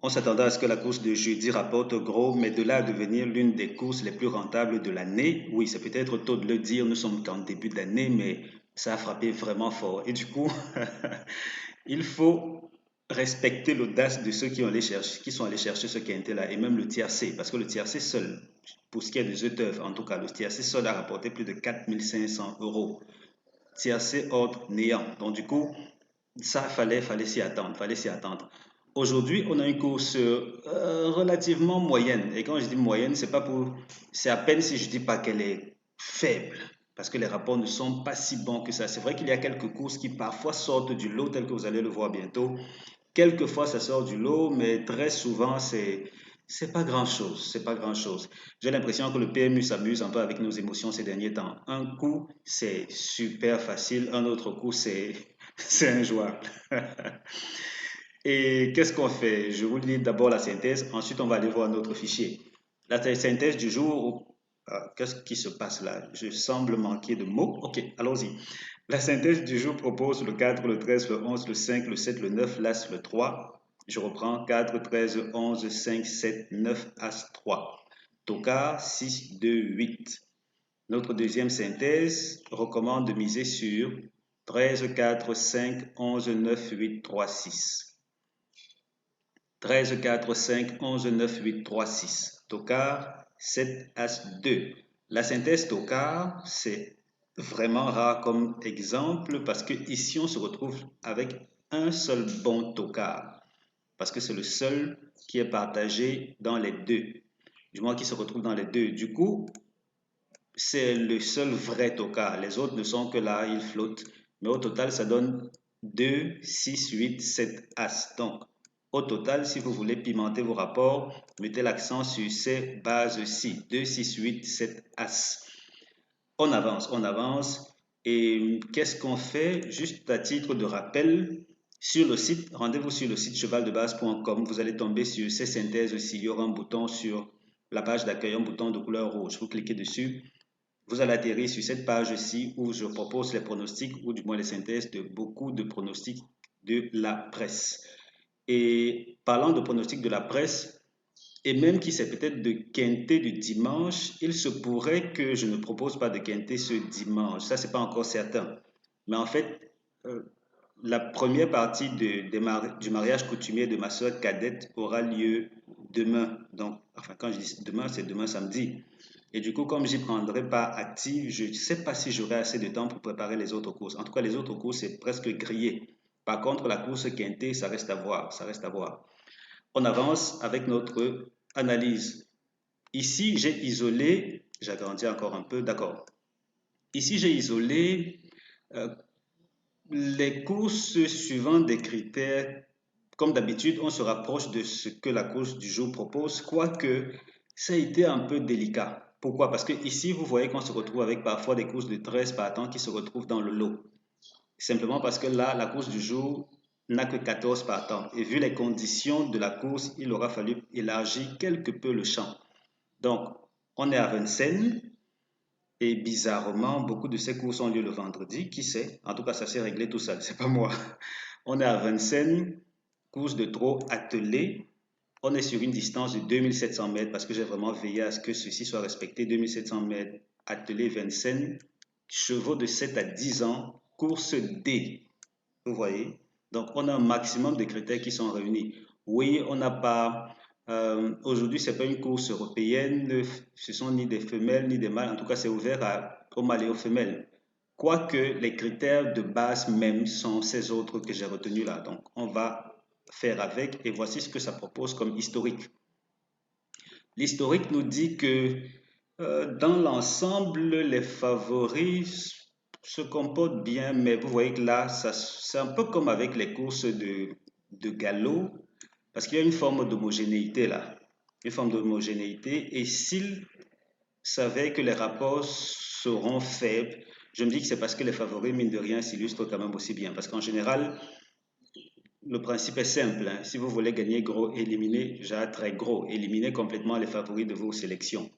On s'attendait à ce que la course de jeudi rapporte gros, mais de là à devenir l'une des courses les plus rentables de l'année, oui, c'est peut-être tôt de le dire, nous sommes qu'en début d'année, mais ça a frappé vraiment fort. Et du coup, il faut respecter l'audace de ceux qui sont allés chercher ce quintet-là, et même le tiercé, parce que le tiercé seul, pour ce qui est des œufs d'œuvre, en tout cas, le tiercé seul a rapporté plus de 4 500 euros. Tiercé ordre néant. Donc du coup, ça, fallait s'y attendre, fallait s'y attendre. Aujourd'hui, on a une course relativement moyenne. Et quand je dis moyenne, c'est à peine si je dis pas qu'elle est faible, parce que les rapports ne sont pas si bons que ça. C'est vrai qu'il y a quelques courses qui parfois sortent du lot, tel que vous allez le voir bientôt. Quelquefois, ça sort du lot, mais très souvent, c'est pas grand-chose. C'est pas grand-chose. J'ai l'impression que le PMU s'amuse un peu avec nos émotions ces derniers temps. Un coup, c'est super facile. Un autre coup, c'est injouable. Et qu'est-ce qu'on fait? Je vous lis d'abord la synthèse, ensuite on va aller voir notre fichier. La synthèse du jour, qu'est-ce qui se passe là? Je semble manquer de mots. Ok, allons-y. La synthèse du jour propose le 4, le 13, le 11, le 5, le 7, le 9, l'As, le 3. Je reprends 4, 13, 11, 5, 7, 9, As, 3. Tocard 6, 2, 8. Notre deuxième synthèse recommande de miser sur 13, 4, 5, 11, 9, 8, 3, 6. 13, 4, 5, 11, 9, 8, 3, 6. Tocard, 7, As, 2. La synthèse tocard, c'est vraiment rare comme exemple parce que ici on se retrouve avec un seul bon tocard. Parce que c'est le seul qui est partagé dans les deux. Du moins qui se retrouve dans les deux. Du coup, c'est le seul vrai tocard. Les autres ne sont que là, ils flottent. Mais au total, ça donne 2, 6, 8, 7 As. Donc, au total, si vous voulez pimenter vos rapports, mettez l'accent sur ces bases-ci. 2, 6, 8, 7 As. On avance, on avance. Et qu'est-ce qu'on fait? Juste à titre de rappel, sur le site, rendez-vous sur le site chevaldebase.com. Vous allez tomber sur ces synthèses-ci. Il y aura un bouton sur la page d'accueil, un bouton de couleur rouge. Vous cliquez dessus. Vous allez atterrir sur cette page-ci où je propose les pronostics ou du moins les synthèses de beaucoup de pronostics de la presse. Et parlant de pronostics de la presse, et même qui c'est peut-être de quintet du dimanche, il se pourrait que je ne propose pas de quintet ce dimanche. Ça, c'est pas encore certain. Mais en fait, euh, la première partie du mariage coutumier de ma soeur cadette aura lieu demain. Donc, enfin, quand je dis demain, c'est demain samedi. Et du coup, comme j'y prendrai pas active, je ne sais pas si j'aurai assez de temps pour préparer les autres courses. En tout cas, les autres courses, c'est presque grillé. Par contre, la course quintée, ça reste à voir. Ça reste à voir. On avance avec notre analyse. Ici, j'ai isolé, j'agrandis encore un peu, d'accord. Ici, j'ai isolé euh, les courses suivant des critères. Comme d'habitude, on se rapproche de ce que la course du jour propose, quoique ça a été un peu délicat. Pourquoi? Parce que ici, vous voyez qu'on se retrouve avec parfois des courses de 13 partants qui se retrouvent dans le lot. Simplement parce que là, la course du jour n'a que 14 partants. Et vu les conditions de la course, il aura fallu élargir quelque peu le champ. Donc, on est à Vincennes. Et bizarrement, beaucoup de ces courses ont lieu le vendredi. Qui sait? En tout cas, ça s'est réglé tout seul. C'est pas moi. On est à Vincennes, course de trot attelée. On est sur une distance de 2700 mètres parce que j'ai vraiment veillé à ce que ceci soit respecté. 2700 mètres, attelé Vincennes, chevaux de 7 à 10 ans, course D. Vous voyez? Donc, on a un maximum de critères qui sont réunis. Oui, on n'a pas. Aujourd'hui, ce n'est pas une course européenne. Ce sont ni des femelles ni des mâles. En tout cas, c'est ouvert aux mâles et aux femelles. Quoique les critères de base même sont ces autres que j'ai retenus là. Donc, on va faire avec et voici ce que ça propose comme historique. L'historique nous dit que dans l'ensemble, les favoris se comportent bien, mais vous voyez que là, c'est un peu comme avec les courses de galop, parce qu'il y a une forme d'homogénéité là, une forme d'homogénéité, et s'ils savaient que les rapports seront faibles, je me dis que c'est parce que les favoris, mine de rien, s'illustrent quand même aussi bien, parce qu'en général, le principe est simple, hein. Si vous voulez gagner gros, éliminez, déjà très gros, éliminez complètement les favoris de vos sélections.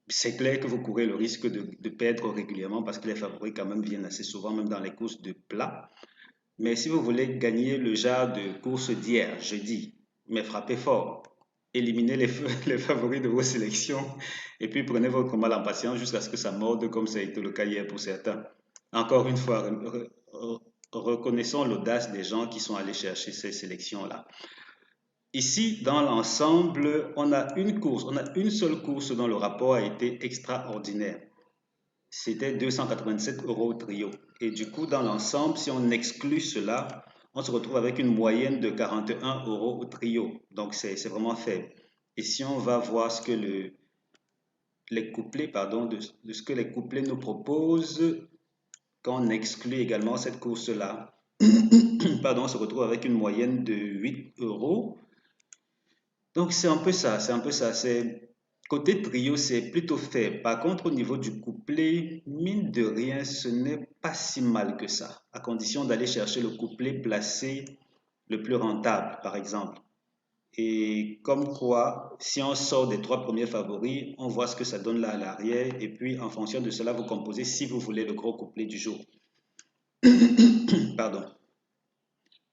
C'est clair que vous courez le risque de perdre régulièrement parce que les favoris quand même viennent assez souvent, même dans les courses de plat. Mais si vous voulez gagner le genre de course d'hier, jeudi, mais frappez fort. Éliminez les favoris de vos sélections et puis prenez votre mal en patience jusqu'à ce que ça morde comme ça a été le cas hier pour certains. Encore une fois, reconnaissons l'audace des gens qui sont allés chercher ces sélections-là. Ici, dans l'ensemble, on a une seule course dont le rapport a été extraordinaire. C'était 287 € au trio. Et du coup, dans l'ensemble, si on exclut cela, on se retrouve avec une moyenne de 41 € au trio. Donc, c'est vraiment faible. Et si on va voir ce que les couplets, de ce que les couplets nous proposent, quand on exclut également cette course-là, on se retrouve avec une moyenne de 8 €. Donc, c'est un peu ça, côté trio, c'est plutôt faible. Par contre, au niveau du couplet, mine de rien, ce n'est pas si mal que ça, à condition d'aller chercher le couplet placé le plus rentable, par exemple. Et comme quoi, si on sort des 3 premiers favoris, on voit ce que ça donne là à l'arrière, et puis en fonction de cela, vous composez si vous voulez le gros couplet du jour. Pardon.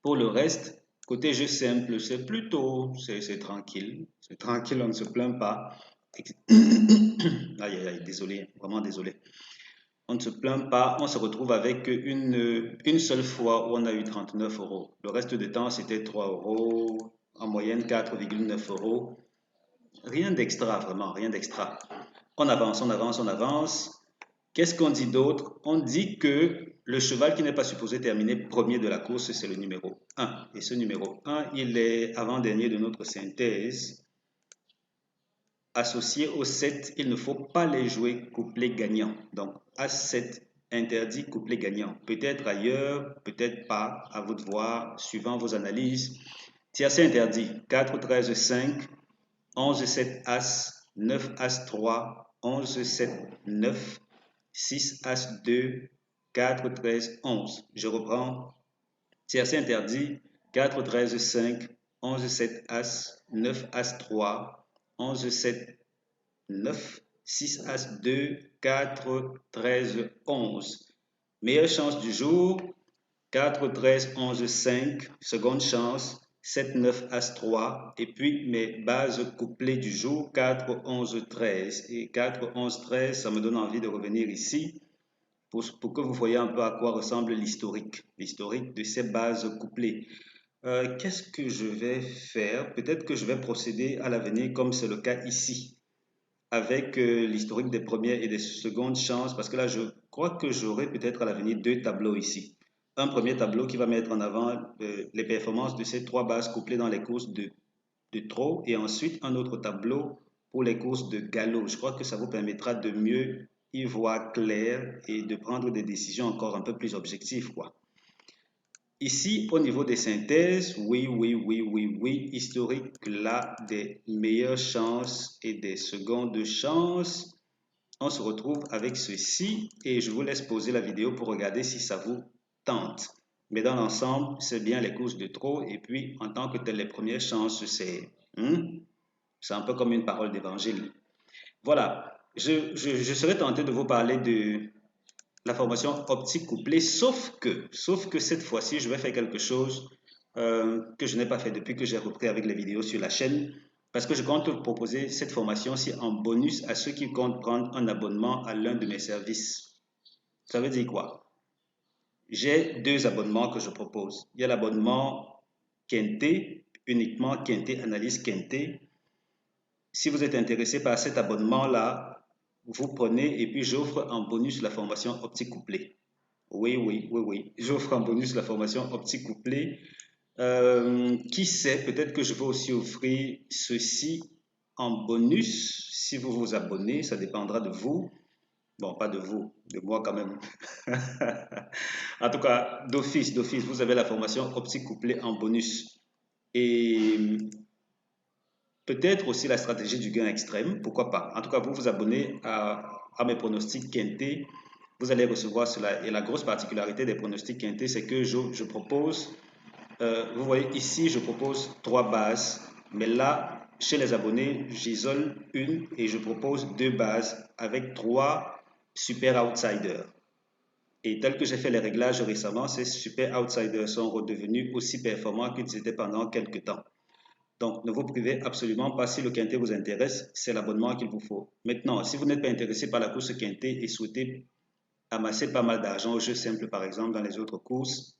Pour le reste, côté jeu simple, c'est tranquille. C'est tranquille, on ne se plaint pas. Aïe, aïe, aïe, désolé, vraiment désolé. On ne se plaint pas, on se retrouve avec une seule fois où on a eu 39 €. Le reste du temps, c'était 3 €, en moyenne 4,9 €. Rien d'extra, vraiment, rien d'extra. On avance, on avance, on avance. Qu'est-ce qu'on dit d'autre? On dit que le cheval qui n'est pas supposé terminer premier de la course, c'est le numéro 1. Et ce numéro 1, il est avant-dernier de notre synthèse. Associé au 7, il ne faut pas les jouer couplés gagnants. Donc, A7 interdit couplet gagnant. Peut-être ailleurs, peut-être pas, à vous de voir, suivant vos analyses. Tiercé interdit, 4, 13, 5, 11, 7, As, 9, As, 3, 11, 7, 9, 6, As, 2, 4, 13, 11. Je reprends. Tiercé interdit, 4, 13, 5, 11, 7, As, 9, As, 3, 11, 7, 9, 6, As, 2, 4, 13, 11. Meilleure chance du jour, 4, 13, 11, 5. Seconde chance, 7, 9, As, 3. Et puis mes bases couplées du jour, 4, 11, 13. Et 4, 11, 13, ça me donne envie de revenir ici pour que vous voyez un peu à quoi ressemble l'historique de ces bases couplées. Qu'est-ce que je vais faire? Peut-être que je vais procéder à l'avenir comme c'est le cas ici, avec l'historique des premières et des secondes chances, parce que là, je crois que j'aurai peut-être à l'avenir 2 tableaux ici. Un premier tableau qui va mettre en avant les performances de ces 3 bases couplées dans les courses de trot, et ensuite un autre tableau pour les courses de galop. Je crois que ça vous permettra de mieux y voir clair et de prendre des décisions encore un peu plus objectives, quoi. Ici, au niveau des synthèses, oui, historique là des meilleures chances et des secondes chances. On se retrouve avec ceci et je vous laisse poser la vidéo pour regarder si ça vous tente. Mais dans l'ensemble, c'est bien les courses de trot et puis en tant que tel, les premières chances, c'est un peu comme une parole d'évangile. Voilà, je serais tenté de vous parler de la formation optique couplée, sauf que cette fois-ci, je vais faire quelque chose que je n'ai pas fait depuis que j'ai repris avec les vidéos sur la chaîne, parce que je compte proposer cette formation-ci en bonus à ceux qui comptent prendre un abonnement à l'un de mes services. Ça veut dire quoi? J'ai 2 abonnements que je propose. Il y a l'abonnement Quinté, uniquement Quinté, analyse Quinté. Si vous êtes intéressé par cet abonnement-là, vous prenez et puis j'offre en bonus la formation optique couplée. Oui. J'offre en bonus la formation optique couplée. Qui sait, peut-être que je vais aussi offrir ceci en bonus si vous vous abonnez. Ça dépendra de vous. Bon, pas de vous, de moi quand même. En tout cas, d'office, vous avez la formation optique couplée en bonus. Et peut-être aussi la stratégie du gain extrême, pourquoi pas. En tout cas, vous vous abonnez à mes pronostics quintés, vous allez recevoir cela. Et la grosse particularité des pronostics quintés, c'est que je propose, vous voyez ici, je propose 3 bases, mais là, chez les abonnés, j'isole une et je propose 2 bases avec 3 super outsiders. Et tel que j'ai fait les réglages récemment, ces super outsiders sont redevenus aussi performants qu'ils étaient pendant quelques temps. Donc, ne vous privez absolument pas. Si le quintet vous intéresse, c'est l'abonnement qu'il vous faut. Maintenant, si vous n'êtes pas intéressé par la course quintet et souhaitez amasser pas mal d'argent au jeu simple, par exemple, dans les autres courses,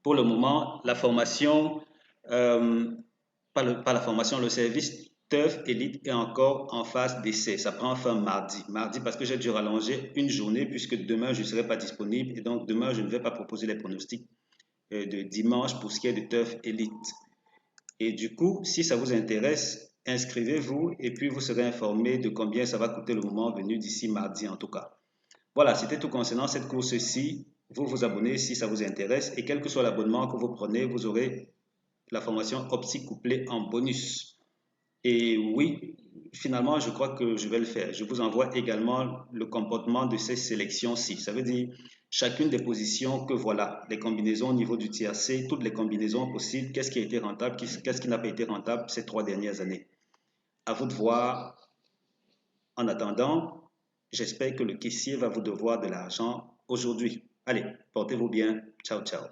pour le moment, la formation, pas la formation, le service Turf Elite est encore en phase d'essai. Ça prend fin mardi. Mardi parce que j'ai dû rallonger une journée puisque demain je ne serai pas disponible et donc demain je ne vais pas proposer les pronostics de dimanche pour ce qui est de Turf Elite. Et du coup, si ça vous intéresse, inscrivez-vous et puis vous serez informé de combien ça va coûter le moment venu d'ici mardi en tout cas. Voilà, c'était tout concernant cette course-ci. Vous vous abonnez si ça vous intéresse et quel que soit l'abonnement que vous prenez, vous aurez la formation Opti couplée en bonus. Et oui, finalement, je crois que je vais le faire. Je vous envoie également le comportement de ces sélections-ci. Ça veut dire chacune des positions que voilà, les combinaisons au niveau du tiercé, toutes les combinaisons possibles, qu'est-ce qui a été rentable, qu'est-ce qui n'a pas été rentable ces 3 dernières années. À vous de voir. En attendant, j'espère que le caissier va vous devoir de l'argent aujourd'hui. Allez, portez-vous bien. Ciao, ciao.